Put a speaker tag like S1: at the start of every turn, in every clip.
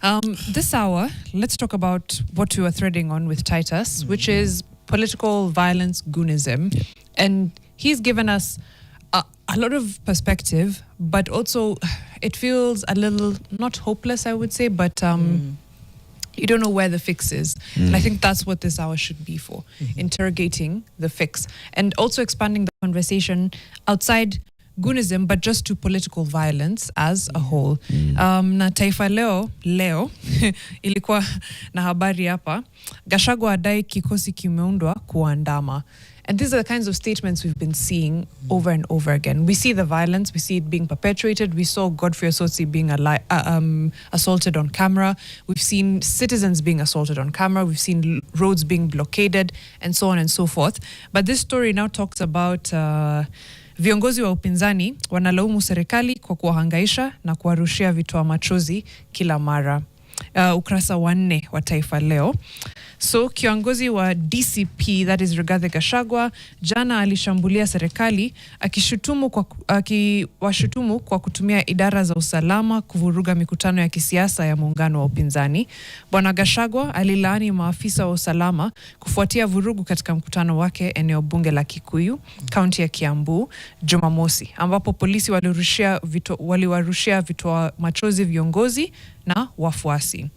S1: This hour, let's talk about what we were threading on with Titus, which is political violence, Goonism. Yeah. And he's given us a lot of perspective, but also it feels a little, not hopeless, I would say, but you don't know where the fix is. And I think that's what this hour should be for, interrogating the fix. And also expanding the conversation outside Goonism, but just to political violence as a whole. Na Taifa leo ilikuwa na habari hapa, Gachagua adai kikosi kimeundwa kuandama. And these are the kinds of statements we've been seeing over and over again. We see the violence, we see it being perpetuated. We saw Godfrey Osotsi being assaulted on camera. We've seen citizens being assaulted on camera. We've seen roads being blockaded and so on and so forth. But this story now talks about viongozi wa upinzani wanalaumu serikali kwa kuwahangaisha na kuwarushia vitoa machozi kila mara. Ukurasa wa 4 wa Taifa Leo. So kiongozi wa DCP, that is Rigathi Gachagua, jana alishambulia serikali akiwashutumu kwa kutumia idara za usalama kuvuruga mikutano ya kisiasa ya muungano wa upinzani. Bwana Gachagua alilaani maafisa wa usalama kufuatia vurugu katika mkutano wake eneo bunge la Kikuyu, kaunti ya Kiambu, Jumamosi, ambapo polisi waliwarushia vitoa machozi viongozi na wafuasi.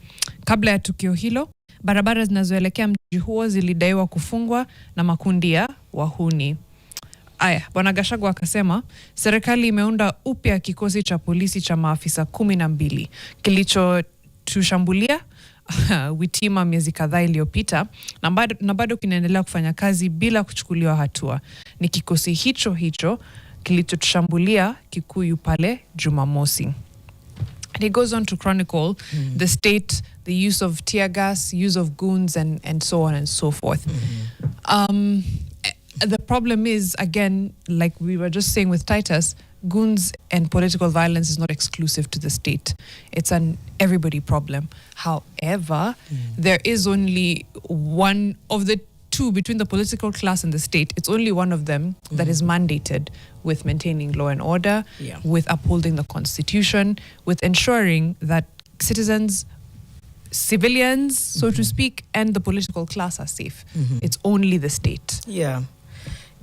S1: Kabla ya tukio hilo, barabara zinazoelekea mji huo zilidaiwa kufungwa na makundi ya wahuni. Bwana Gachagua akasema serikali imeunda upya kikosi cha polisi cha maafisa 12 kilichotushambulia Witima miezi kadhaa iliyopita na bado kinaendelea kufanya kazi bila kuchukuliwa hatua. Ni kikosi hicho kilichotushambulia Kikuyu pale Jumamosi. And he goes on to chronicle the state, the use of tear gas, use of goons, and so on and so forth. The problem is, again, like we were just saying with Titus, goons and political violence is not exclusive to the state. It's an everybody problem. However, there is only one of the two between the political class and the state. It's only one of them that is mandated with maintaining law and order, with upholding the constitution, with ensuring that citizens, civilians, so to speak, and the political class are safe. It's only the state.
S2: Yeah.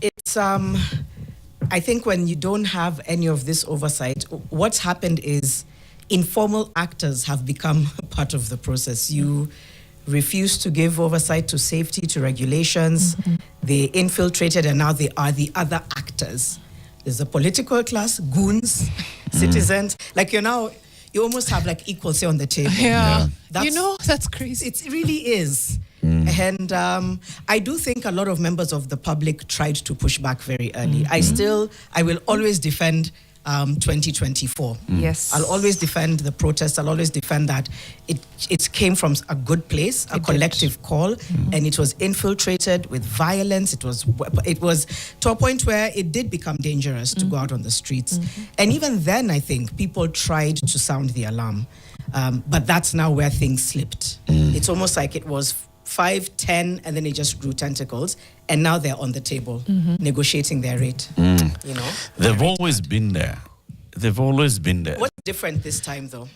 S2: It's, I think when you don't have any of this oversight, what's happened is informal actors have become part of the process. You refuse to give oversight to safety, to regulations. They infiltrated and now they are the other actors. There's a political class, goons, citizens. Like you almost have like equal say on the table.
S1: Yeah. That's crazy.
S2: It really is. And I do think a lot of members of the public tried to push back very early. I will always defend 2024.
S1: Yes.
S2: I'll always defend the protests. I'll always defend that it came from a good place, a collective call, and it was infiltrated with violence. It was to a point where it did become dangerous to go out on the streets. And even then, I think people tried to sound the alarm. But that's now where things slipped. It's almost like it was 5, 10, and then it just grew tentacles, and now they're on the table negotiating their rate.
S3: They've always been there.
S2: What's different this time, though?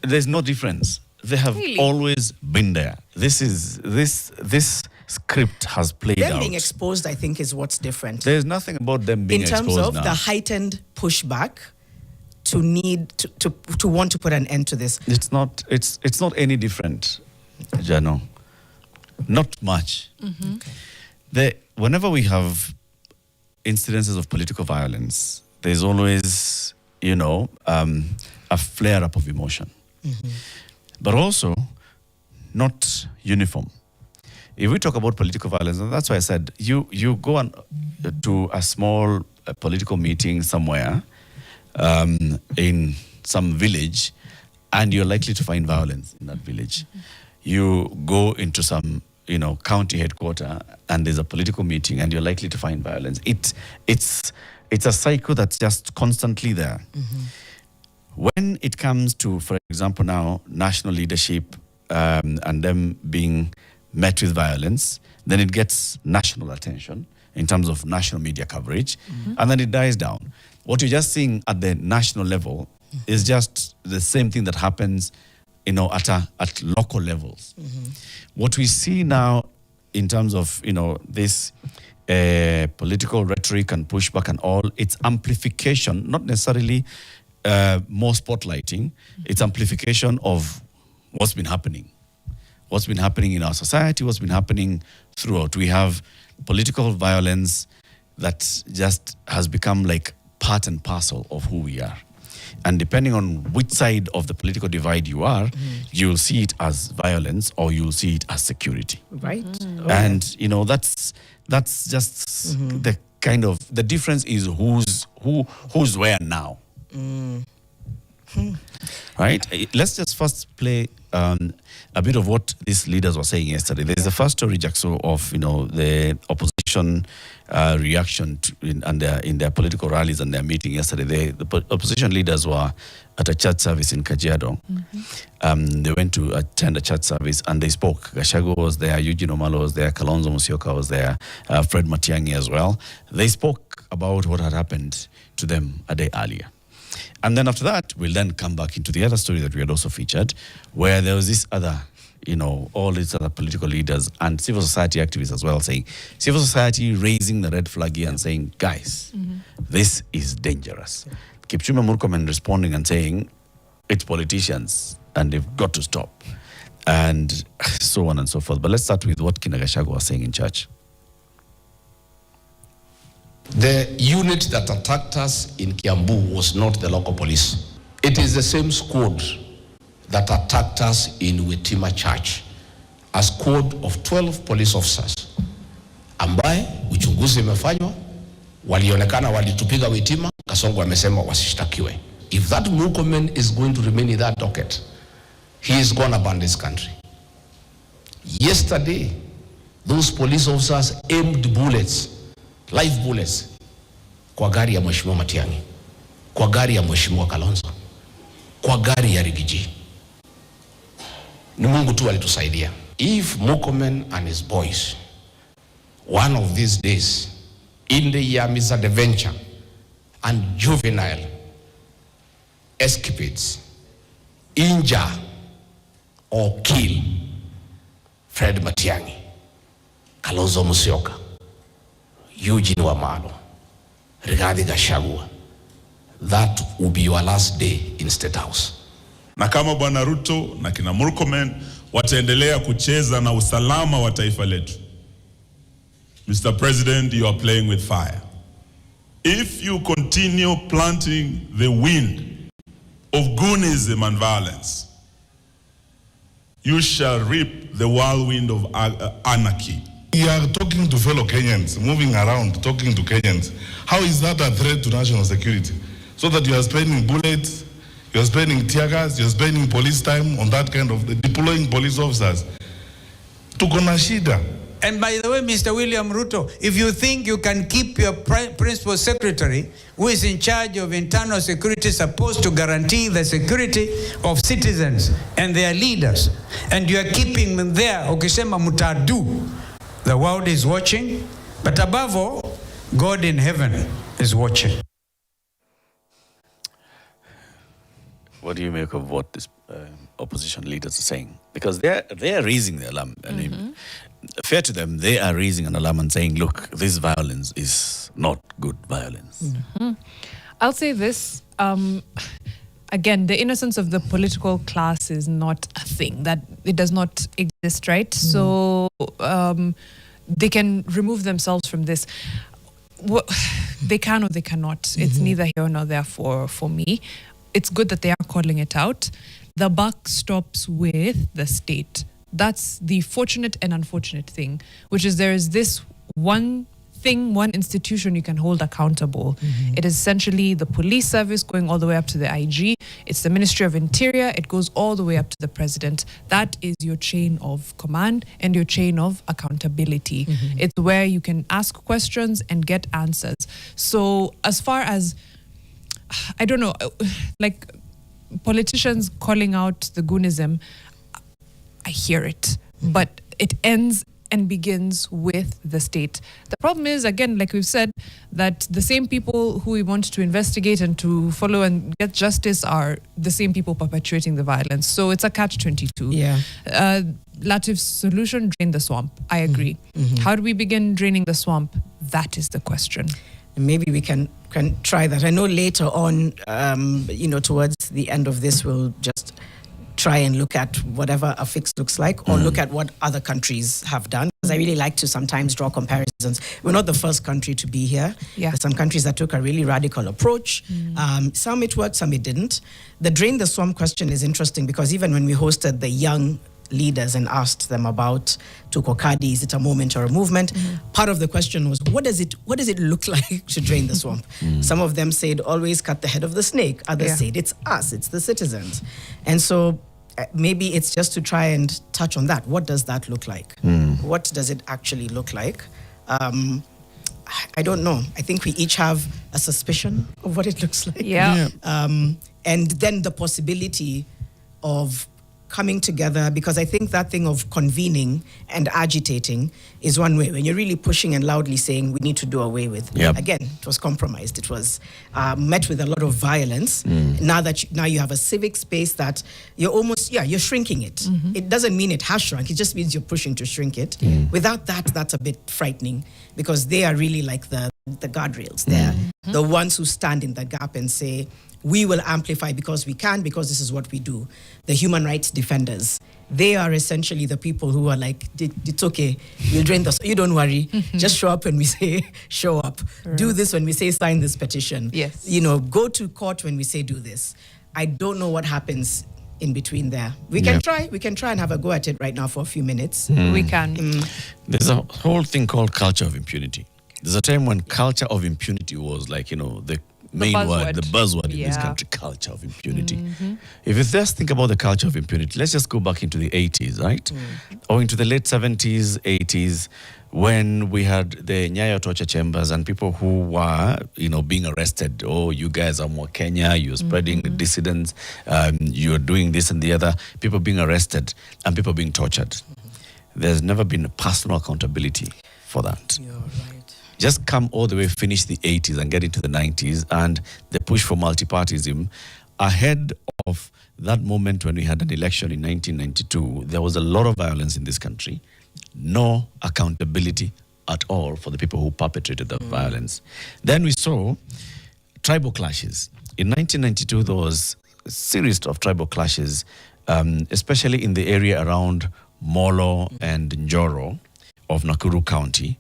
S3: There's no difference. They have always been there. This script has played out.
S2: Them being exposed, I think, is what's different.
S3: There's nothing about them being exposed now.
S2: In terms of the heightened pushback to need to want to put an end to this.
S3: It's not any different, Jano. Not much. Whenever we have incidences of political violence, there's always, a flare-up of emotion. But also, not uniform. If we talk about political violence, and that's why I said, you go to a small political meeting somewhere in some village, and you're likely to find violence in that village. You go into some county headquarters, and there's a political meeting, and you're likely to find violence. It's a cycle that's just constantly there. When it comes to, for example, now national leadership and them being met with violence, then it gets national attention in terms of national media coverage, and then it dies down. What you're just seeing at the national level is just the same thing that happens at local levels. What we see now in terms of, this political rhetoric and pushback and all, it's amplification, not necessarily more spotlighting, it's amplification of what's been happening in our society, what's been happening throughout. We have political violence that just has become like part and parcel of who we are. And depending on which side of the political divide you are, you'll see it as violence or you'll see it as security.
S2: Right.
S3: And, that's just the kind of, the difference is who's where now. Right? Let's just first play a bit of what these leaders were saying yesterday. There's the first story, Jackson, of the opposition reaction in their political rallies and their meeting yesterday. The opposition leaders were at a church service in Kajiado. They went to attend a church service and they spoke. Gachagua was there, Eugene Omalo was there, Kalonzo Musyoka was there, Fred Matiang'i as well. They spoke about what had happened to them a day earlier. And then after that, we'll then come back into the other story that we had also featured, where there was this other, all these other political leaders and civil society activists as well saying, civil society raising the red flag here and saying, guys, this is dangerous. Kipchumba Murkomen responding and saying, it's politicians and they've got to stop. And so on and so forth. But let's start with what Kina Gachagua was saying in church.
S4: The unit that attacked us in Kiambu was not the local police. It is the same squad that attacked us in Wetima Church, a squad of 12 police officers ambaye uchunguzi umefanywa, walionekana walitupiga Wetima. Kasongo amesema wasishtakiwe. If that Murkomen is going to remain in that docket, he is going to abandon this country. Yesterday, those police officers aimed bullets, live bullets, kwa gari ya Mheshimiwa Matiang'i, kwa gari ya Mheshimiwa Kalonzo, kwa gari ya Rigiji. Ni Mungu tu alitusaidia. If Murkomen and his boys, one of these days, in the year misadventure and juvenile escapades, injure or kill Fred Matiang'i, Kalonzo Musyoka, Eugene Wamalo, Rigathi Gachagua, that will be your last day in State House.
S5: Na kama Bwana Ruto na kina Murkomen wataendelea kucheza na usalama wa taifa letu, Mr. President, you are playing with fire. If you continue planting the wind of Goonism and violence, you shall reap the whirlwind of anarchy.
S6: We are talking to fellow Kenyans, moving around, talking to Kenyans. How is that a threat to national security? So that you are spending bullets, you are spending tear gas, you are spending police time on that kind of deploying police officers. Tuko na shida.
S7: And by the way, Mr. William Ruto, if you think you can keep your principal secretary, who is in charge of internal security, supposed to guarantee the security of citizens and their leaders, and you are keeping them there, ukisema mutadu, the world is watching, but above all, God in heaven is watching.
S3: What do you make of what this opposition leaders are saying? Because they are raising the alarm. I mean, fair to them, they are raising an alarm and saying, look, this violence is not good violence.
S1: I'll say this. Again, the innocence of the political class is not a thing. That it does not exist, right? So they can remove themselves from this. They can or they cannot. It's neither here nor there for me. It's good that they are calling it out. The buck stops with the state. That's the fortunate and unfortunate thing, which is there is this one thing, one institution you can hold accountable. It is essentially the police service going all the way up to the IG. It's the Ministry of Interior. It goes all the way up to the president. That is your chain of command and your chain of accountability. It's where you can ask questions and get answers. So as far as, I don't know, like politicians calling out the Goonism, I hear it, but it ends and begins with the state. The problem is, again, like we've said, that the same people who we want to investigate and to follow and get justice are the same people perpetuating the violence. So it's a catch-22.
S2: Yeah.
S1: Latif's solution, drain the swamp. I agree. How do we begin draining the swamp? That is the question.
S2: Maybe we can try that. I know later on, towards the end of this, we'll just try and look at whatever a fix looks like, or look at what other countries have done. Because I really like to sometimes draw comparisons. We're not the first country to be here.
S1: Yeah.
S2: There's some countries that took a really radical approach. Some it worked, some it didn't. The drain the swamp question is interesting because even when we hosted the young leaders and asked them about Tukokadi, is it a moment or a movement? Part of the question was, what does it look like to drain the swamp? Some of them said, always cut the head of the snake. Others said, it's us, it's the citizens. And so maybe it's just to try and touch on that. What does that look like? What does it actually look like? I don't know. I think we each have a suspicion of what it looks like.
S1: Yeah.
S2: And then the possibility of coming together, because I think that thing of convening and agitating is one way. When you're really pushing and loudly saying we need to do away with.
S3: Yep.
S2: Again, it was compromised. It was met with a lot of violence. Now you have a civic space that you're almost, you're shrinking it. It doesn't mean it has shrunk. It just means you're pushing to shrink it. Without that, that's a bit frightening because they are really like the guardrails. They're the ones who stand in the gap and say, we will amplify because we can, because this is what we do. The human rights defenders, they are essentially the people who are like, it's okay, we'll drain this. You don't worry. Just show up when we say show up. Right. Do this when we say sign this petition.
S1: Yes.
S2: Go to court when we say do this. I don't know what happens in between there. We can try and have a go at it right now for a few minutes.
S1: We can.
S3: There's a whole thing called culture of impunity. There's a time when culture of impunity was like, the main word, the buzzword in this country, culture of impunity. If you just think about the culture of impunity, let's just go back into the 80s, right? Or into the late 70s, 80s, when we had the Nyayo torture chambers and people who were, being arrested. Oh, you guys are more Kenya, you're spreading dissidents, you're doing this and the other. People being arrested and people being tortured. There's never been a personal accountability for that.
S2: You're right.
S3: Just come all the way, finish the 80s and get into the 90s, and the push for multipartyism. Ahead of that moment when we had an election in 1992, there was a lot of violence in this country. No accountability at all for the people who perpetrated the violence. Then we saw tribal clashes. In 1992, there was a series of tribal clashes, especially in the area around Molo and Njoro of Nakuru County.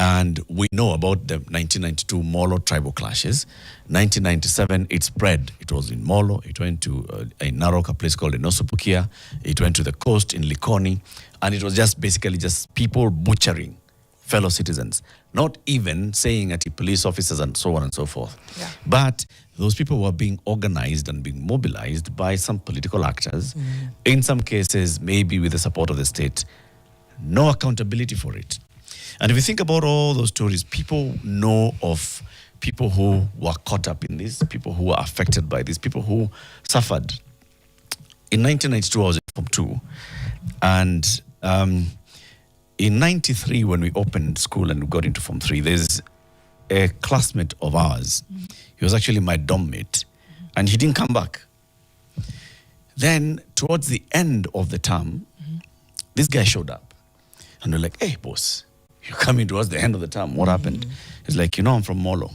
S3: And we know about the 1992 Molo tribal clashes. 1997, it spread. It was in Molo. It went to a Narok, a place called Enosupukia. It went to the coast in Likoni. And it was just basically just people butchering fellow citizens. Not even saying at the police officers and so on and so forth. Yeah. But those people were being organized and being mobilized by some political actors. In some cases, maybe with the support of the state. No accountability for it. And if you think about all those stories, people know of people who were caught up in this, people who were affected by this, people who suffered. In 1992, I was in Form 2. And in 93, when we opened school and we got into Form 3, there's a classmate of ours. He was actually my dorm mate. And he didn't come back. Then, towards the end of the term, this guy showed up. And we're like, hey, boss. You're coming towards the end of the term. What happened? He's like, I'm from Molo.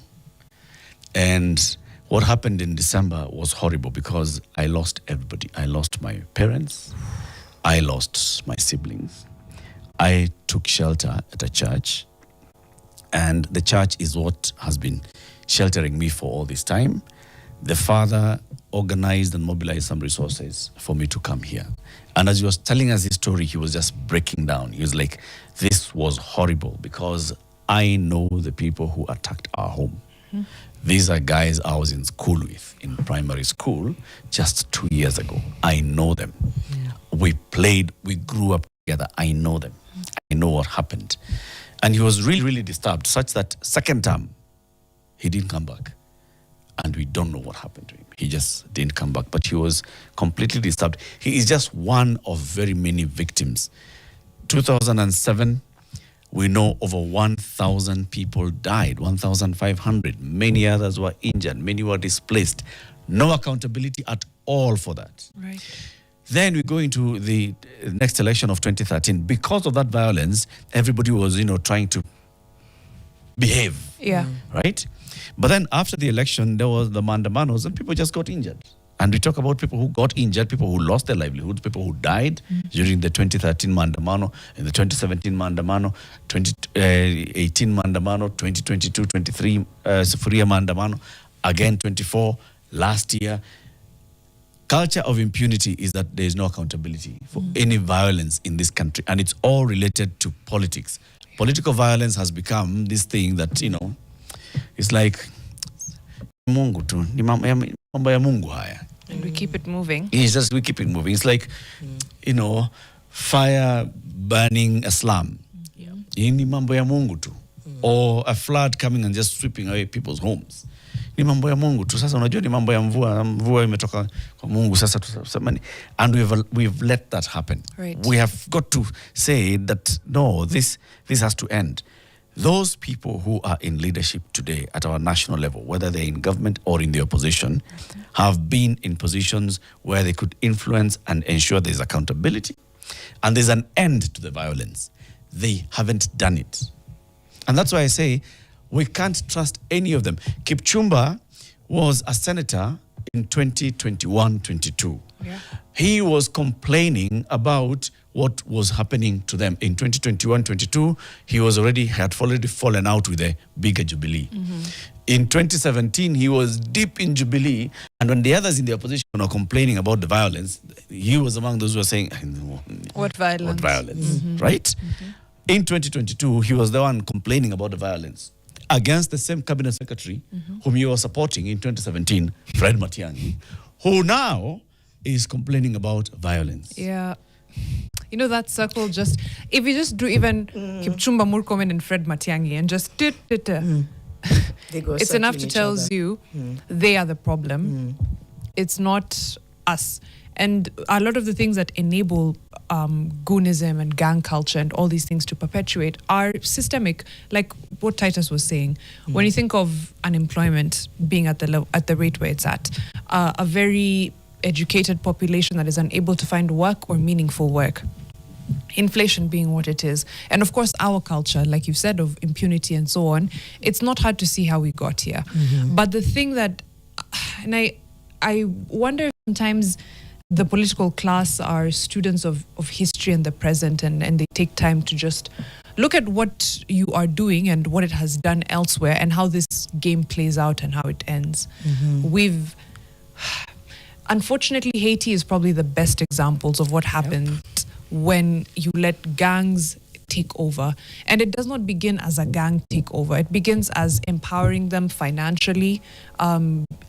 S3: And what happened in December was horrible because I lost everybody. I lost my parents. I lost my siblings. I took shelter at a church. And the church is what has been sheltering me for all this time. The father organized and mobilized some resources for me to come here. And as he was telling us his story, he was just breaking down. He was like, this was horrible because I know the people who attacked our home. These are guys I was in school with, in primary school, just 2 years ago. I know them. We played, we grew up together. I know them. I know what happened. And he was really, really disturbed, such that second term, he didn't come back. And we don't know what happened to him. He just didn't come back, but he was completely disturbed. He is just one of very many victims. 2007, we know over 1,000 people died, 1,500. Many others were injured. Many were displaced. No accountability at all for that.
S1: Right.
S3: Then we go into the next election of 2013. Because of that violence, everybody was, trying to behave.
S1: Yeah.
S3: Right? But then after the election, there was the mandamanos and people just got injured. And we talk about people who got injured, people who lost their livelihoods, people who died during the 2013 mandamano, in the 2017 mandamano, 2018 mandamano, 2022, 23 Sufuria mandamano, again 24 last year. Culture of impunity is that there is no accountability for any violence in this country, and it's all related to politics. Political violence has become this thing that, it's like Mungu tu, ni mambo ya Mungu haya.
S1: And we keep it moving.
S3: We keep it moving. It's like, fire burning a slum. Ni mambo ya Mungu tu. Or a flood coming and just sweeping away people's homes. Ni mambo ya Mungu tu. Sasa unajua ni mambo ya mvua imetoka kwa Mungu sasa tusemani. And we've let that happen.
S1: Right.
S3: We have got to say that no, this has to end. Those people who are in leadership today at our national level, whether they're in government or in the opposition, have been in positions where they could influence and ensure there's accountability and there's an end to the violence. They haven't done it. And that's why I say we can't trust any of them. Kipchumba was a senator in 2021-22.
S1: Yeah.
S3: He was complaining about what was happening to them. In 2021-22, he had already fallen out with a bigger Jubilee. In 2017, he was deep in Jubilee, and when the others in the opposition were complaining about the violence, he was among those who were saying,
S1: What violence?
S3: What violence, right? In 2022, he was the one complaining about the violence against the same cabinet secretary whom you were supporting in 2017, Fred Matiang'i, who now is complaining about violence.
S1: Yeah. That circle if you just do even Kipchumba Murkomen and Fred Matiang'i and just it's enough to tell you they are the problem. It's not us. And a lot of the things that enable Goonism and gang culture and all these things to perpetuate are systemic, like what Titus was saying. When you think of unemployment being at the rate where it's at, a very educated population that is unable to find work or meaningful work, inflation being what it is, and of course our culture, like you said, of impunity and so on, it's not hard to see how we got here. But the thing that, and I wonder if sometimes the political class are students of history and the present, and they take time to just look at what you are doing and what it has done elsewhere and how this game plays out and how it ends. Unfortunately, Haiti is probably the best examples of what happened when you let gangs take over. And it does not begin as a gang takeover. It begins as empowering them financially,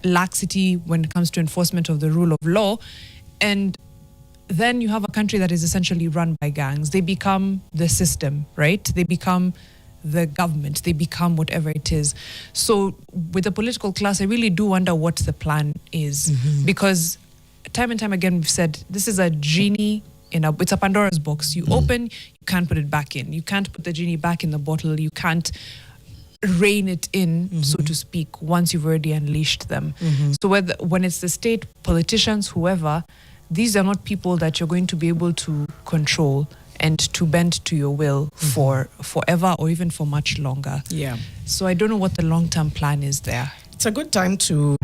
S1: laxity when it comes to enforcement of the rule of law. And then you have a country that is essentially run by gangs. They become the system, right? They become the government. They become whatever it is. So with the political class, I really do wonder what the plan is. Because time and time again, we've said, this is a genie it's a Pandora's box. You open, you can't put it back in. You can't put the genie back in the bottle. You can't rein it in, so to speak, once you've already unleashed them. So when it's the state, politicians, whoever, these are not people that you're going to be able to control and to bend to your will for forever or even for much longer.
S2: Yeah.
S1: So I don't know what the long-term plan is there.
S2: It's a good time to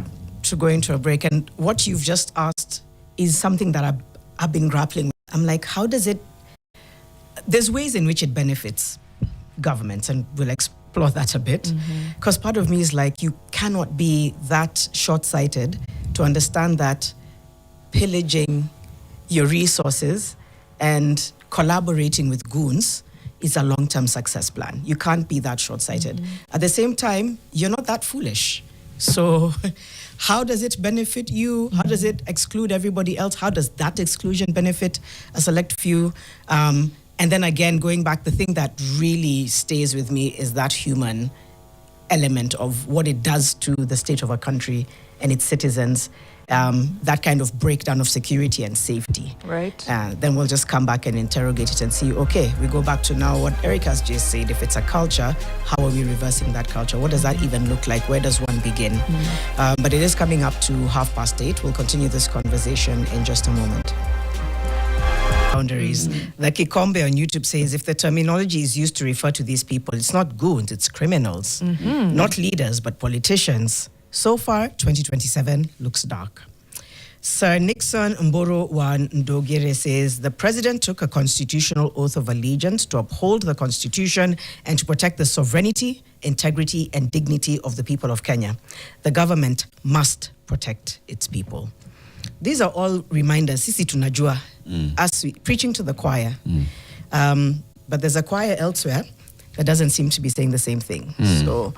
S2: go into a break. And what you've just asked is something that I've been grappling with. I'm like, how does it... There's ways in which it benefits governments, and we'll explore that a bit. Because part of me is like, you cannot be that short-sighted to understand that pillaging your resources and collaborating with goons is a long-term success plan. You can't be that short-sighted. At the same time, you're not that foolish. So how does it benefit you? How does it exclude everybody else? How does that exclusion benefit a select few? And then again, going back, the thing that really stays with me is that human element of what it does to the state of a country and its citizens. that kind of breakdown of security and safety.
S1: Right.
S2: Then we'll just come back and interrogate it and see, okay, we go back to now what Eric has just said. If it's a culture, how are we reversing that culture? What does that even look like? Where does one begin? But it is coming up to 8:30. We'll continue this conversation in just a moment. Boundaries. The Kikombe on YouTube says, if the terminology is used to refer to these people, it's not goons, it's criminals. Not leaders, but politicians. So far, 2027 looks dark. Sir Nixon Mboro wa Ndogere says, the president took a constitutional oath of allegiance to uphold the constitution and to protect the sovereignty, integrity, and dignity of the people of Kenya. The government must protect its people. These are all reminders. Sisi tunajua, as we preaching to the choir. But there's a choir elsewhere that doesn't seem to be saying the same thing. So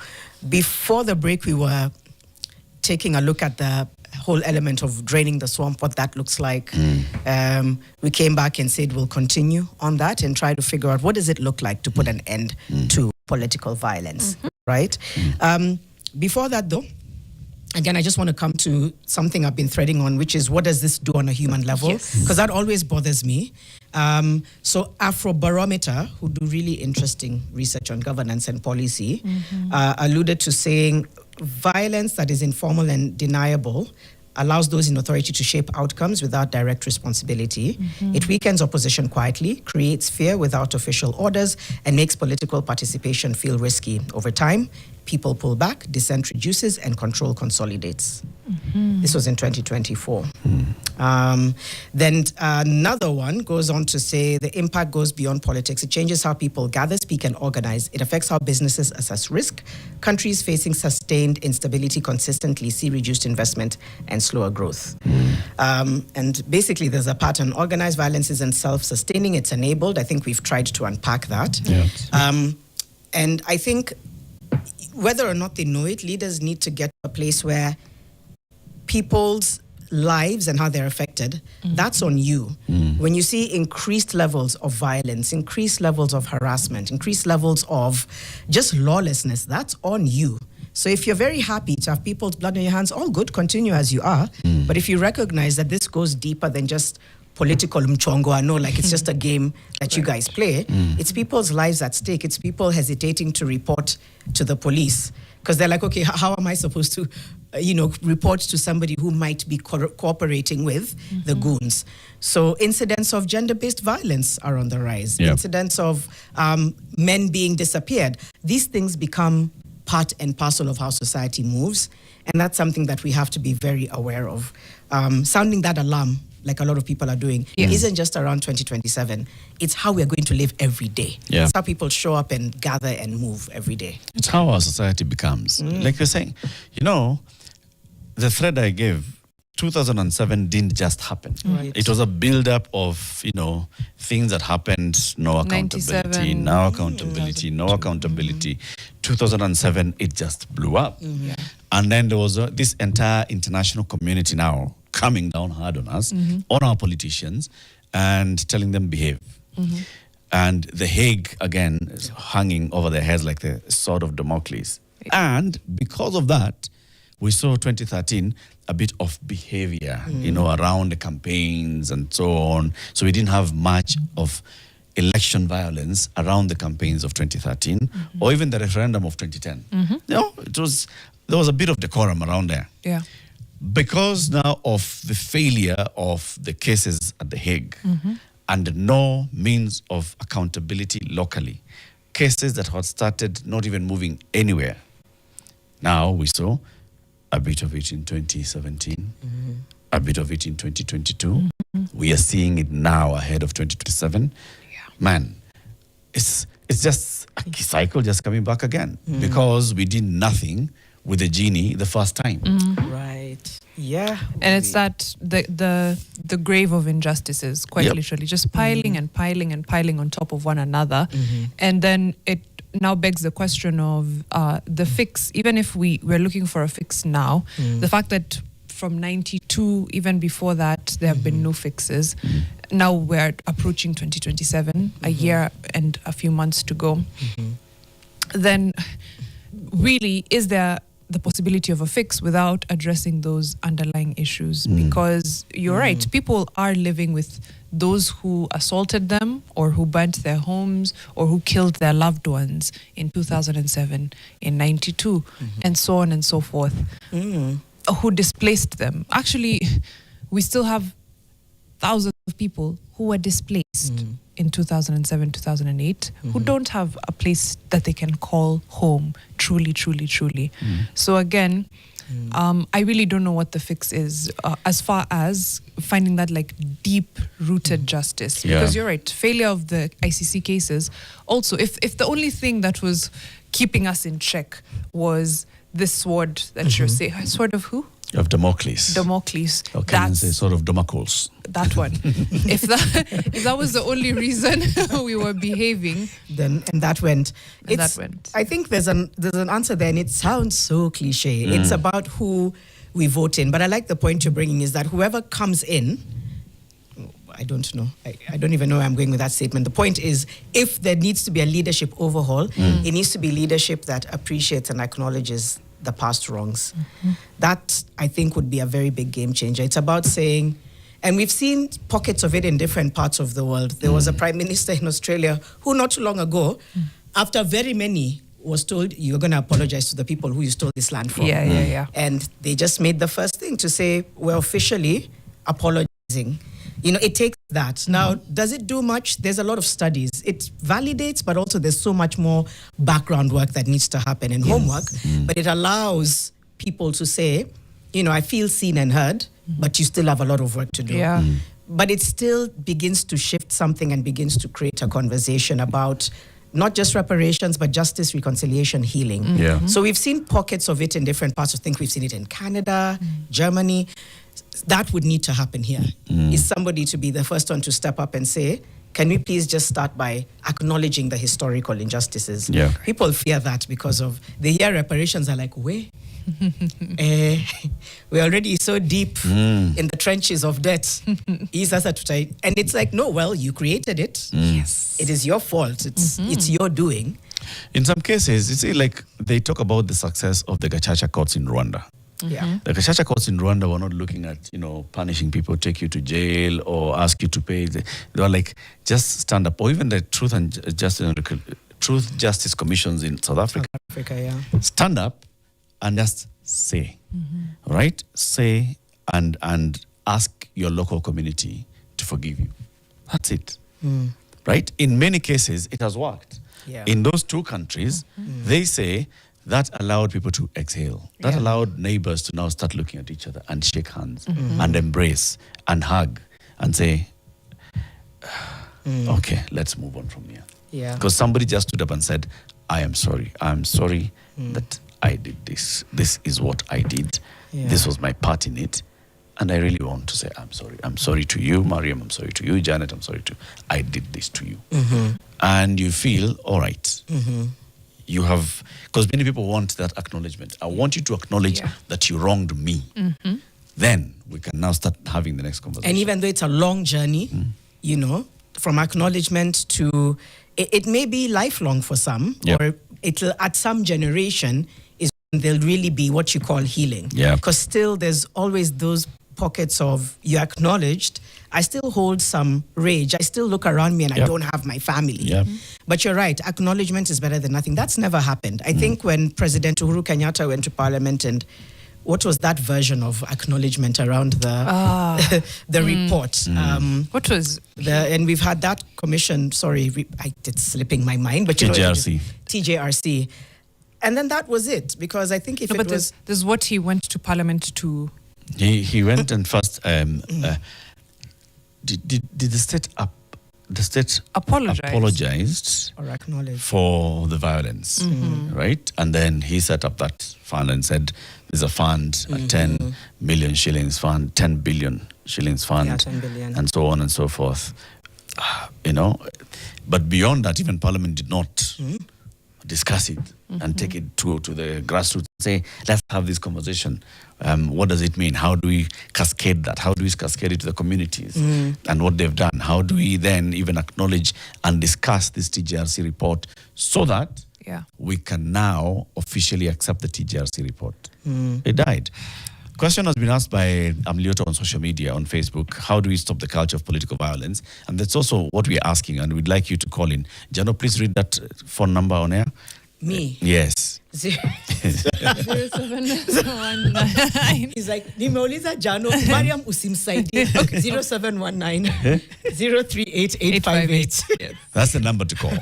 S2: before the break, we were taking a look at the whole element of draining the swamp, what that looks like. We came back and said we'll continue on that and try to figure out what does it look like to put an end to political violence, right? Before that, though, again, I just want to come to something I've been threading on, which is what does this do on a human level? Because that always bothers me. So Afrobarometer, who do really interesting research on governance and policy, alluded to saying violence that is informal and deniable allows those in authority to shape outcomes without direct responsibility. It weakens opposition quietly, creates fear without official orders, and makes political participation feel risky. Over time, people pull back, dissent reduces, and control consolidates. This was in 2024. Then another one goes on to say the impact goes beyond politics. It changes how people gather, speak, and organize. It affects how businesses assess risk. Countries facing sustained instability consistently see reduced investment and slower growth. And basically, there's a pattern. Organized violence isn't self-sustaining. It's enabled. I think we've tried to unpack that. And I think whether or not they know it, leaders need to get to a place where people's lives and how they're affected, that's on you. When you see increased levels of violence, increased levels of harassment, increased levels of just lawlessness, that's on you. So if you're very happy to have people's blood on your hands, all good, continue as you are. But if you recognize that this goes deeper than just political mchongo, I know, like it's just a game that you guys play. It's people's lives at stake. It's people hesitating to report to the police because they're like, okay, how am I supposed to, report to somebody who might be cooperating with the goons? So incidents of gender-based violence are on the rise. Incidents of men being disappeared. These things become part and parcel of how society moves. And that's something that we have to be very aware of. Sounding that alarm, like a lot of people are doing, isn't just around 2027. It's how we're going to live every day. It's how people show up and gather and move every day.
S3: It's how our society becomes. Like you're saying, the thread I gave, 2007 didn't just happen. It was a build-up of, things that happened, no accountability, no accountability, no accountability. 2007, it just blew up. And then there was this entire international community now coming down hard on us, on our politicians, and telling them behave. And The Hague, again, is hanging over their heads like the sword of Damocles. And because of that, we saw 2013 a bit of behavior, around the campaigns and so on. So we didn't have much of election violence around the campaigns of 2013 or even the referendum of 2010. There was a bit of decorum around there. Because now of the failure of the cases at The Hague and no means of accountability locally, cases that had started not even moving anywhere. Now we saw a bit of it in 2017, a bit of it in 2022. We are seeing it now ahead of 2027. Man, it's just a cycle just coming back again because we did nothing with the genie the first time.
S2: Right. Yeah.
S1: And it's that the grave of injustices, quite literally, just piling and piling and piling on top of one another. And then it now begs the question of the fix. Even if we're looking for a fix now, the fact that from 92, even before that, there have been no fixes. Now we're approaching 2027, a year and a few months to go. Then really, is there the possibility of a fix without addressing those underlying issues. Because you're right, people are living with those who assaulted them or who burnt their homes or who killed their loved ones in 2007, in 92, and so on and so forth, who displaced them. Actually, we still have thousands of people who were displaced in 2007, 2008, who don't have a place that they can call home, truly. So again, I really don't know what the fix is as far as finding that like deep-rooted justice.
S3: Yeah.
S1: Because you're right, failure of the ICC cases. Also, if the only thing that was keeping us in check was this sword that you're saying, sword of who?
S3: Of Damocles.
S1: Damocles.
S3: Or can you say sort of Damocles?
S1: That one. if that was the only reason we were behaving,
S2: then and that went.
S1: And that went.
S2: I think there's an answer there, and it sounds so cliche. It's about who we vote in, but I like the point you're bringing is that whoever comes in, I don't know. I don't even know where I'm going with that statement. The point is, if there needs to be a leadership overhaul, it needs to be leadership that appreciates and acknowledges the past wrongs. That, I think, would be a very big game changer. It's about saying, and we've seen pockets of it in different parts of the world. There was a prime minister in Australia who not too long ago, after very many, was told, you're going to apologize to the people who you stole this land from.
S1: Yeah.
S2: And they just made the first thing to say, we're officially apologizing. It takes that. Now, does it do much? There's a lot of studies. It validates, but also there's so much more background work that needs to happen and homework. But it allows people to say, I feel seen and heard, but you still have a lot of work to do.
S1: Yeah.
S2: But it still begins to shift something and begins to create a conversation about not just reparations, but justice, reconciliation, healing.
S3: Yeah.
S2: So we've seen pockets of it in different parts. I think we've seen it in Canada, Germany. That would need to happen here. Is somebody to be the first one to step up and say, can we please just start by acknowledging the historical injustices?
S3: Yeah.
S2: People fear that because they hear reparations are like, we're already so deep in the trenches of debt. And it's like, no, well, you created it.
S1: Yes.
S2: It is your fault. It's your doing.
S3: In some cases, you see, like they talk about the success of the Gacaca courts in Rwanda.
S2: Yeah.
S3: The Gacaca courts in Rwanda were not looking at, punishing people, take you to jail or ask you to pay. They were like, just stand up. Or even the Truth Justice Commissions in South Africa. Stand up and just say, right? Say and ask your local community to forgive you. That's it. Right? In many cases, it has worked.
S2: Yeah.
S3: In those two countries, they say that allowed people to exhale. That allowed neighbors to now start looking at each other and shake hands and embrace and hug and say, okay, let's move on from here.
S2: Yeah.
S3: Because somebody just stood up and said, I am sorry. I am sorry that I did this. This is what I did.
S2: Yeah.
S3: This was my part in it. And I really want to say, I'm sorry. I'm sorry to you, Mariam. I'm sorry to you, Janet. I'm sorry I did this to you. And you feel, all right. You have, because many people want that acknowledgement. I want you to acknowledge that you wronged me. Then we can now start having the next conversation.
S2: And even though it's a long journey, from acknowledgement to, it may be lifelong for some, or it'll, at some generation, there'll really be what you call healing.
S3: Yeah.
S2: Because still there's always those pockets of, you acknowledged, I still hold some rage. I still look around me and I don't have my family.
S3: Yep.
S2: But you're right, acknowledgement is better than nothing. That's never happened. I think when President Uhuru Kenyatta went to Parliament, and what was that version of acknowledgement around the report?
S1: What was
S2: and we've had that commission, it's slipping my mind, but
S3: TJRC.
S2: TJRC. And then that was it, because I think
S1: there's what he went to Parliament to.
S3: He went and first did the state apologized
S2: or acknowledged
S3: for the violence, right? And then he set up that fund and said there's a fund, a 10 million shillings fund, 10 billion shillings fund,
S2: 10 billion.
S3: and so on and so forth. But beyond that, even Parliament did not discuss it and take it to the grassroots and say, let's have this conversation. What does it mean? How do we cascade that? How do we cascade it to the communities and what they've done? How do we then even acknowledge and discuss this TJRC report so that
S1: Yeah.
S3: we can now officially accept the TJRC report. It died. Question has been asked by Amlioto on social media, on Facebook. How do we stop the culture of political violence? And that's also what we're asking, and we'd like you to call in. Jano, please read that phone number on air.
S2: Me.
S3: Yes.
S1: 0719.
S2: He's like, nimeuliza Jano, Mariam usimsaidie. 0719 038 858.
S1: Yes.
S3: That's the number to call.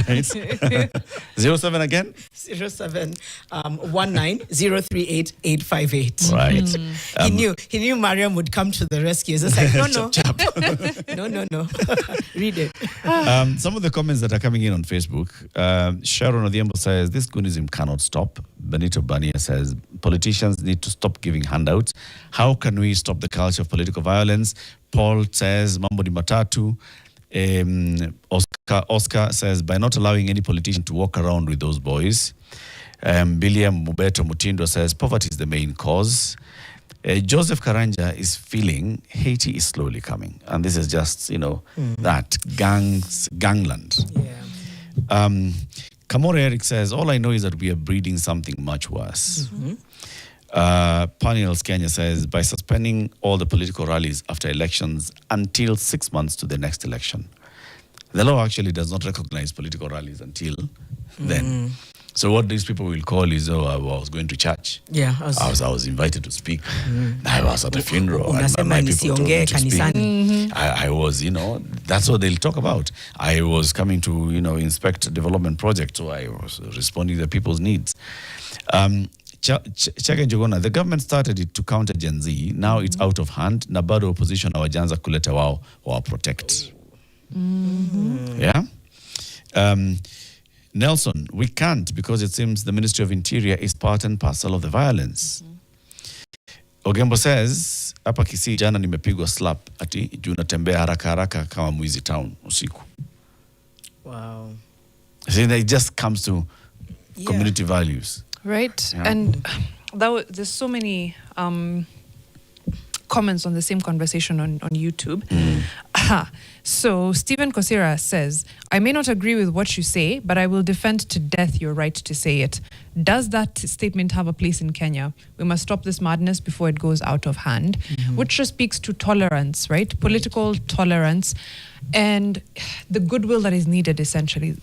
S3: Right? 07 again?
S2: 0719 038 858.
S3: Right.
S2: He knew Mariam would come to the rescue. It's like, no. no. Read it.
S3: Some of the comments that are coming in on Facebook, Sharon Odhiambo says, this Goonism cannot stop. Benito Bania says, politicians need to stop giving handouts. How can we stop the culture of political violence? Paul says, Mambo di Matatu. Oscar says, by not allowing any politician to walk around with those boys. William Mubeto Mutindo says, poverty is the main cause. Joseph Karanja is feeling Haiti is slowly coming. And this is just, that gangland.
S2: Yeah.
S3: Kamore Eric says, all I know is that we are breeding something much worse. Paniels Kenya says, by suspending all the political rallies after elections until 6 months to the next election. The law actually does not recognize political rallies until then. So what these people will call is, I was going to church.
S2: Yeah.
S3: I was invited to speak. I was at a funeral. And
S2: Unasema
S3: my people told me to speak.
S2: kanisani.
S3: I was, that's what they'll talk about. I was coming to, inspect a development project, so I was responding to the people's needs. Cheke Njuguna, the government started it to counter Gen Z. Now it's out of hand. Na bado opposition hawajaanza kuleta wao protect. Yeah? Nelson, we can't because it seems the Ministry of Interior is part and parcel of the violence. Ogembo says, hapa Kisii jana nimepigwa slap ati juu natembea haraka haraka kama mwizi town usiku.
S2: Wow.
S3: See, it just comes to community values.
S1: Right.
S3: Yeah.
S1: And there's so many comments on the same conversation on YouTube. So Stephen Kosira says, I may not agree with what you say, but I will defend to death your right to say it. Does that statement have a place in Kenya? We must stop this madness before it goes out of hand, which just speaks to tolerance, right? Political tolerance and the goodwill that is needed, essentially.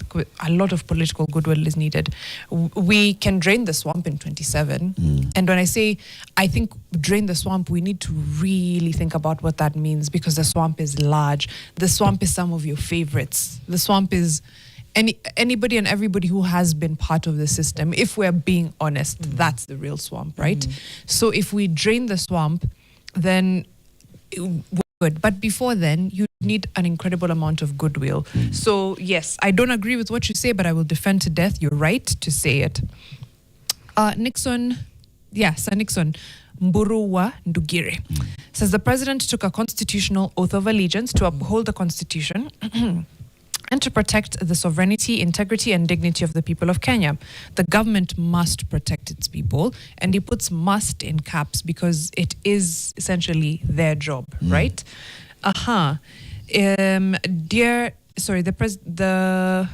S1: A lot of political goodwill is needed. We can drain the swamp in 27. And when I say, I think drain the swamp, we need to really think about what that means, because the swamp is large. The swamp is some of your favorites. The swamp is anybody and everybody who has been part of the system. If we're being honest, that's the real swamp, right? So if we drain the swamp, then we're good. But before then, you need an incredible amount of goodwill. So yes, I don't agree with what you say, but I will defend to death your right to say it. Nixon Mburuwa Ndugire says the president took a constitutional oath of allegiance to uphold the constitution and to protect the sovereignty, integrity, and dignity of the people of Kenya. The government must protect its people, and he puts "must" in caps because it is essentially their job, right? The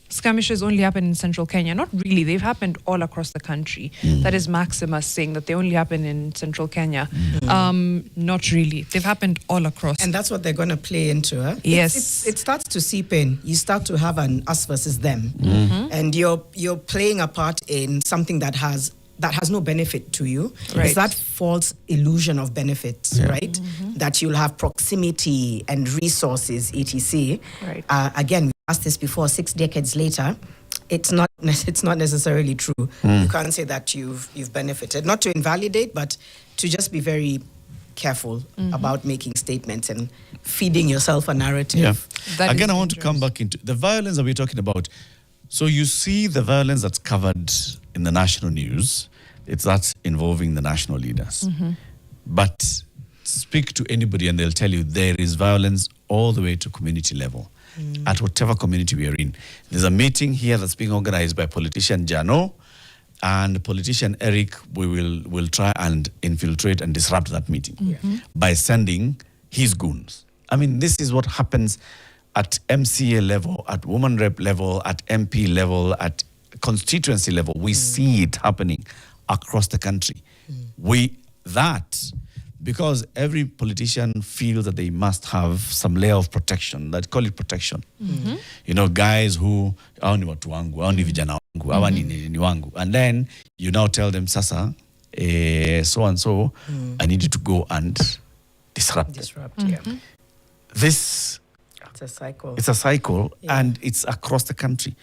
S1: skirmishes only happen in central Kenya. Not really. They've happened all across the country. That is Maximus saying that they only happen in central Kenya. Not really. They've happened all across.
S2: And that's what they're going to play into. Huh?
S1: Yes.
S2: It starts to seep in. You start to have an us versus them. And you're playing a part in something that has no benefit to you.
S1: Right.
S2: It's that false illusion of benefits, right? That you'll have proximity and resources, etc.
S1: Right.
S2: Again, we asked this before, 6 decades later, it's not necessarily true. You can't say that you've benefited. Not to invalidate, but to just be very careful about making statements and feeding yourself a narrative.
S3: Yeah. Again, I want to come back into the violence that we're talking about. So you see the violence that's covered in the national news, that's involving the national leaders. But speak to anybody and they'll tell you there is violence all the way to community level. At whatever community we are in. There's a meeting here that's being organized by politician Jano and politician Eric. We will try and infiltrate and disrupt that meeting by sending his goons. I mean, this is what happens at MCA level, at woman rep level, at MP level, at constituency level, we see it happening across the country. Because every politician feels that they must have some layer of protection, that call it protection. You know, guys who, hawa ni watu wangu, hawa ni vijana wangu, hawa ni wangu. And then you now tell them, sasa, so and so, I need you to go and disrupt.
S2: Yeah.
S3: This,
S2: It's a cycle.
S3: it's a cycle, and it's across the country.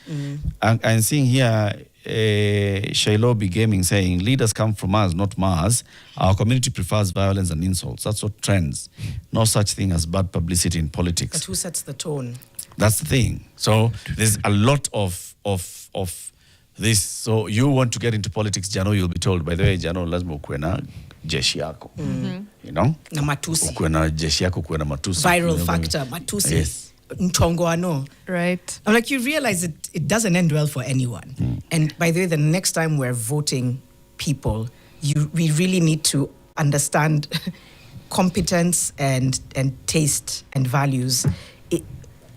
S3: And I'm seeing here, Shailobi Gaming saying, leaders come from us, not Mars. Our community prefers violence and insults. That's what trends. No such thing as bad publicity in politics.
S2: But who sets the tone?
S3: That's the thing. So there's a lot of this. So you want to get into politics, Jano, you'll be told, by the way, Jano, lazima ukuwe na jeshi yako. You know?
S2: Na matusi.
S3: Ukuwe na jeshi yako, ukuwe na matusi.
S2: Viral factor, matusi.
S3: Yes.
S2: Ntongoano.
S1: Right.
S2: I'm like, you realize it doesn't end well for anyone. And by the way, the next time we're voting people, we really need to understand competence and taste and values.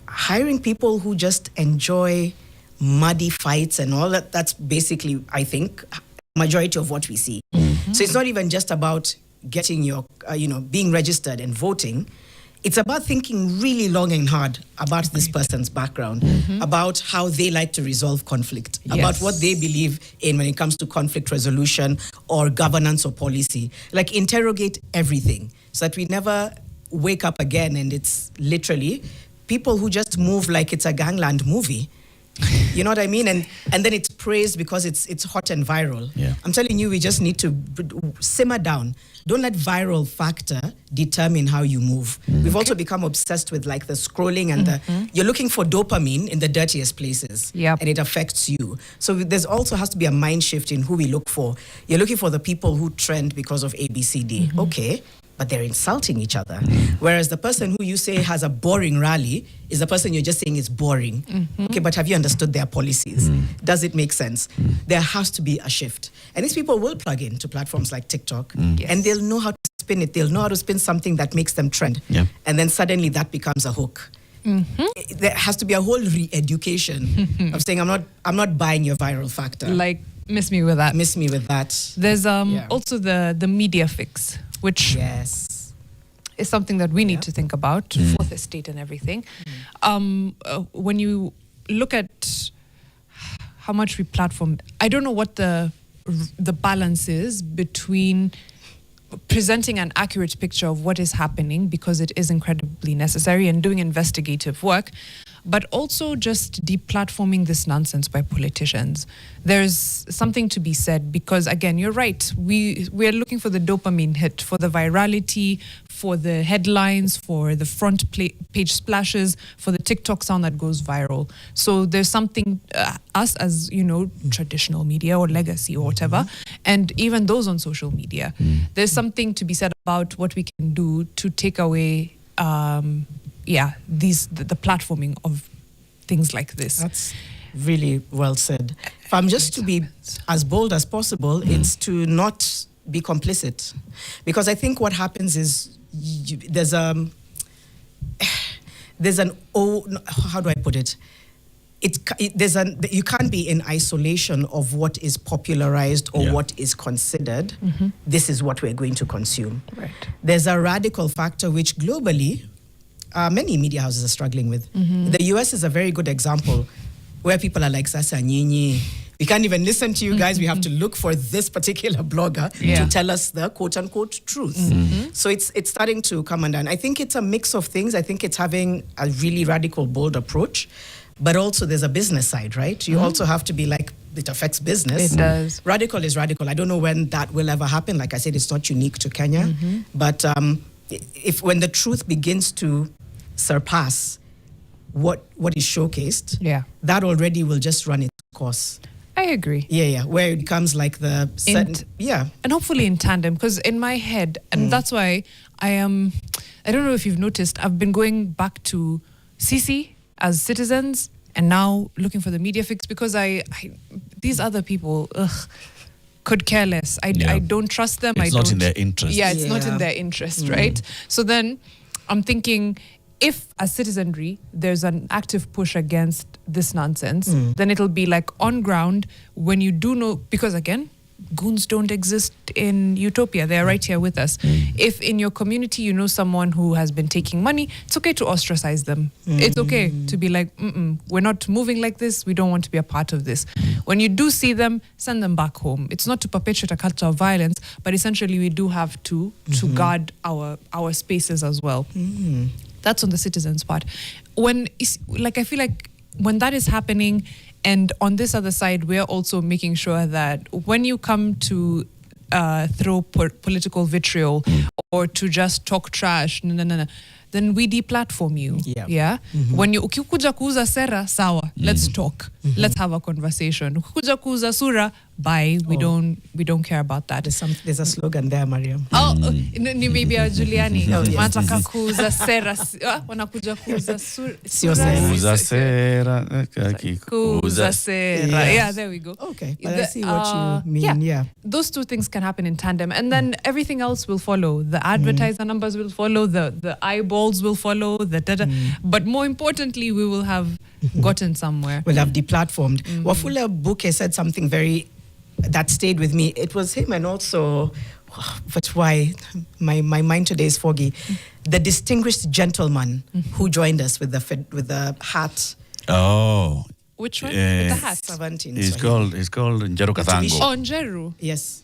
S2: Hiring people who just enjoy muddy fights and all that, that's basically, I think, majority of what we see. So it's not even just about getting your, being registered and voting. It's about thinking really long and hard about this person's background, about how they like to resolve conflict, about what they believe in when it comes to conflict resolution or governance or policy. Like, interrogate everything so that we never wake up again and it's literally people who just move like it's a gangland movie. You know what I mean? And then it's praised because it's hot and viral.
S3: Yeah.
S2: I'm telling you, we just need to simmer down. Don't let viral factor determine how you move. We've also become obsessed with like the scrolling and you're looking for dopamine in the dirtiest places.
S1: Yep.
S2: And it affects you. So there's also has to be a mind shift in who we look for. You're looking for the people who trend because of A, B, C, D. Okay. But they're insulting each other. Whereas the person who you say has a boring rally is the person you're just saying is boring. Okay, but have you understood their policies? Does it make sense? There has to be a shift. And these people will plug into platforms like TikTok and they'll know how to spin it. They'll know how to spin something that makes them trend.
S3: Yeah.
S2: And then suddenly that becomes a hook. There has to be a whole re-education of saying, I'm not buying your viral factor.
S1: Like, miss me with that.
S2: Miss me with that.
S1: There's also the media fix, which
S2: Yes.
S1: is something that we need to think about, fourth estate and everything. When you look at how much we platform, I don't know what the balance is between presenting an accurate picture of what is happening, because it is incredibly necessary, and doing investigative work, but also just deplatforming this nonsense by politicians. There's something to be said, because again, you're right. We are looking for the dopamine hit, for the virality, for the headlines, for the front page splashes, for the TikTok sound that goes viral. So there's something, us as, traditional media or legacy or whatever, and even those on social media, there's something to be said about what we can do to take away the platforming of things like this.
S2: That's really well said. If I'm just to be as bold as possible, it's to not be complicit. Because I think what happens is there's an, how do I put it? You can't be in isolation of what is popularized or what is considered. This is what we're going to consume.
S1: Right.
S2: There's a radical factor which globally many media houses are struggling with. The US is a very good example where people are like, Sasa nyinyi, we can't even listen to you guys. We have to look for this particular blogger to tell us the quote-unquote truth. So it's starting to come undone. I think it's a mix of things. I think it's having a really radical, bold approach. But also there's a business side, right? You also have to be like, it affects business.
S1: It does.
S2: Radical is radical. I don't know when that will ever happen. Like I said, it's not unique to Kenya. But when the truth begins to surpass what is showcased, that already will just run its course.
S1: I agree.
S2: Yeah, where it becomes like the
S1: and hopefully in tandem, because in my head, and that's why I don't know if you've noticed, I've been going back to CC as citizens and now looking for the media fix, because I these other people could care less. I don't trust them.
S3: It's not in their interest.
S1: Yeah, it's not in their interest, right? So then I'm thinking, if as citizenry there's an active push against this nonsense, then it'll be like on ground when you do know, because again, goons don't exist in utopia. They're right here with us. If in your community you know someone who has been taking money, it's okay to ostracize them. It's okay to be like, we're not moving like this. We don't want to be a part of this. When you do see them, send them back home. It's not to perpetuate a culture of violence, but essentially we do have to guard our spaces as well. That's on the citizens' part. I feel like when that is happening, and on this other side, we're also making sure that when you come to throw political vitriol or to just talk trash, then we deplatform you. Yeah. When you ukikuja kuuza sera, sawa, let's talk. Let's have a conversation. Ukikuja kuuza sura, bye. We don't care about that.
S2: There's a slogan there, Mariam.
S1: Ni maybe a Juliani. Wanataka kuuza sera, wanakuja kuuza sura.
S3: Kuuza sera,
S1: Kuuza sera. Yeah, there we go.
S2: Okay, but I see what you mean. Yeah.
S1: Those two things can happen in tandem, and then everything else will follow. The advertiser numbers will follow, the eyeballs will follow, the data. But more importantly, we will have gotten somewhere.
S2: We'll have deplatformed. Wafula Buke said something that stayed with me. It was him, and also, but why? My mind today is foggy. The distinguished gentleman who joined us with the hat.
S3: Oh.
S1: Which one? With the hat.
S3: He's called Njeru Kathango.
S1: Oh, Njeru.
S2: Yes.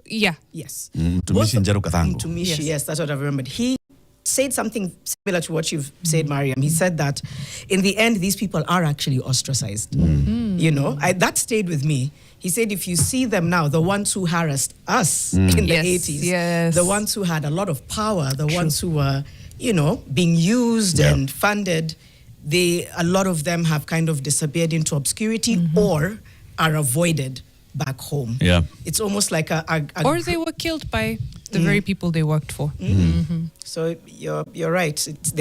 S1: Yeah.
S2: Yes.
S3: Tumishi Njeru Kathango.
S2: Tumishi, yes, that's what I remembered. He said something similar to what you've said, Mariam. He said that in the end, these people are actually ostracized. You know, that stayed with me. He said, if you see them now, the ones who harassed us in the 80s, the ones who had a lot of power, the ones who were, being used and funded, a lot of them have kind of disappeared into obscurity or are avoided back home. Yeah. It's almost like
S1: or they were killed by the very people they worked for.
S2: So you're right. It's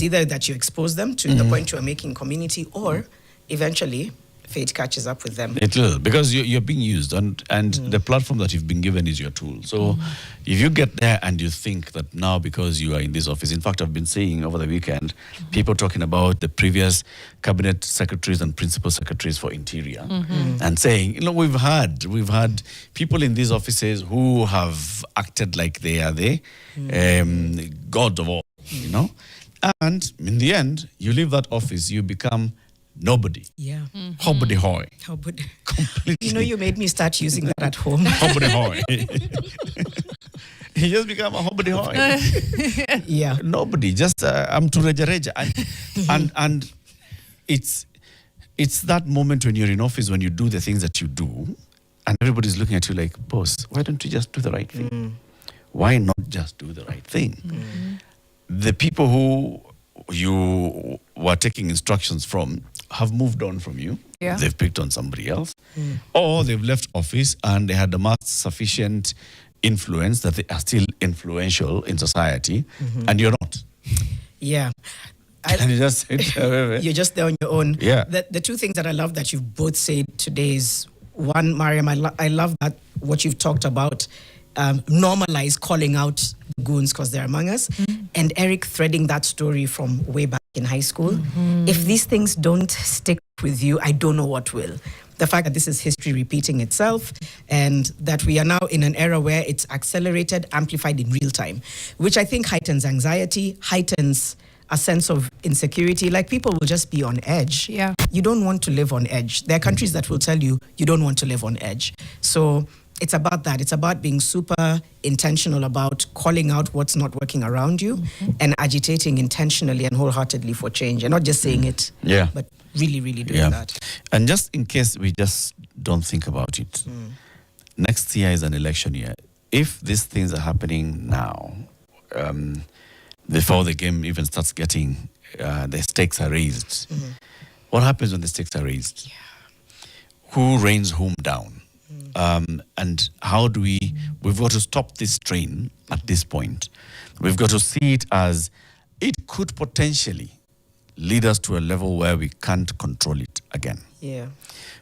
S2: either that you expose them to the point you are making community, or eventually fate catches up with them.
S3: It will, because you're being used, and the platform that you've been given is your tool. So if you get there and you think that now because you are in this office, in fact, I've been seeing over the weekend, people talking about the previous cabinet secretaries and principal secretaries for interior and saying, we've had people in these offices who have acted like they are the God of all, and in the end, you leave that office, you become nobody.
S2: Yeah.
S3: Hobbody hoy.
S2: Completely. You made me start using that at home.
S3: Hobbody hoy. He just became a hobbody hoy.
S2: Yeah.
S3: Nobody. Just I'm to reja. And it's that moment when you're in office, when you do the things that you do, and everybody's looking at you like, boss, why don't you just do the right thing? Why not just do the right thing? The people who you were taking instructions from have moved on from you. Yeah. They've picked on somebody else. Or they've left office and they had amassed sufficient influence that they are still influential in society, and you're not.
S2: Yeah.
S3: And you just
S2: you're just there on your own.
S3: Yeah.
S2: The two things that I love that you've both said today is, one, Mariam, I love that what you've talked about, normalize calling out goons because they're among us. And Eric threading that story from way back in high school. If these things don't stick with you, I don't know what will. The fact that this is history repeating itself, and that we are now in an era where it's accelerated, amplified in real time, which I think heightens anxiety, heightens a sense of insecurity. Like, people will just be on edge.
S1: Yeah.
S2: You don't want to live on edge. There are countries that will tell you you don't want to live on edge. So it's about that. It's about being super intentional about calling out what's not working around you and agitating intentionally and wholeheartedly for change, and not just saying it, but really, really doing that.
S3: And just in case we just don't think about it, next year is an election year. If these things are happening now, before the game even starts getting, the stakes are raised. What happens when the stakes are raised?
S2: Yeah.
S3: Who rains whom down? And how do we've got to stop this train at this point. We've got to see it as it could potentially lead us to a level where we can't control it again.
S2: Yeah.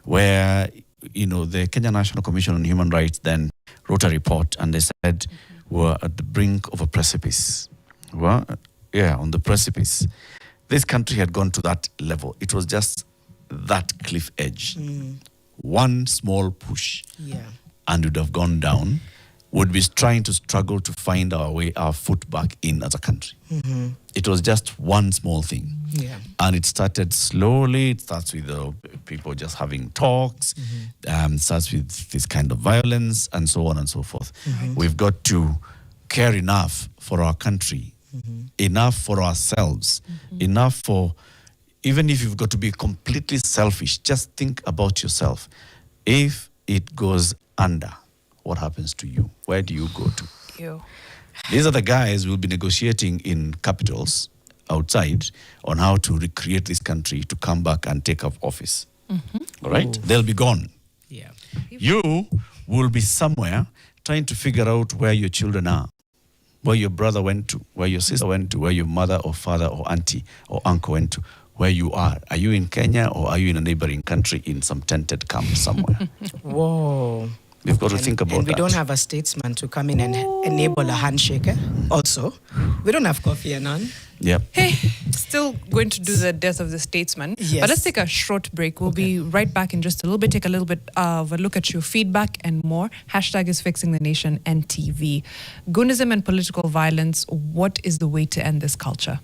S3: Where, the Kenya National Commission on Human Rights then wrote a report and they said we're at the brink of a precipice. Well, on the precipice. This country had gone to that level. It was just that cliff edge. One small push, and would have gone down. Would be trying to struggle to find our foot back in as a country. It was just one small thing. And it started slowly. It starts with people just having talks, starts with this kind of violence, and so on and so forth. We've got to care enough for our country, enough for ourselves, enough for, even if you've got to be completely selfish, just think about yourself. If it goes under, what happens to you? Where do you go to? These are the guys who will be negotiating in capitals outside on how to recreate this country to come back and take up office. All right? They'll be gone. You will be somewhere trying to figure out where your children are, where your brother went to, where your sister went to, where your mother or father or auntie or uncle went to, where you are. Are you in Kenya or are you in a neighboring country in some tented camp somewhere?
S2: Whoa.
S3: We've got to think about
S2: and we
S3: that.
S2: don't have a statesman to come in and enable a handshake. Also, we don't have Kofi Annan.
S1: Hey, still going to do the death of the statesman. But let's take a short break. We'll be right back in just a little bit. Take a little bit of a look at your feedback and more. Hashtag is Fixing the Nation NTV. Goonism and political violence. What is the way to end this culture?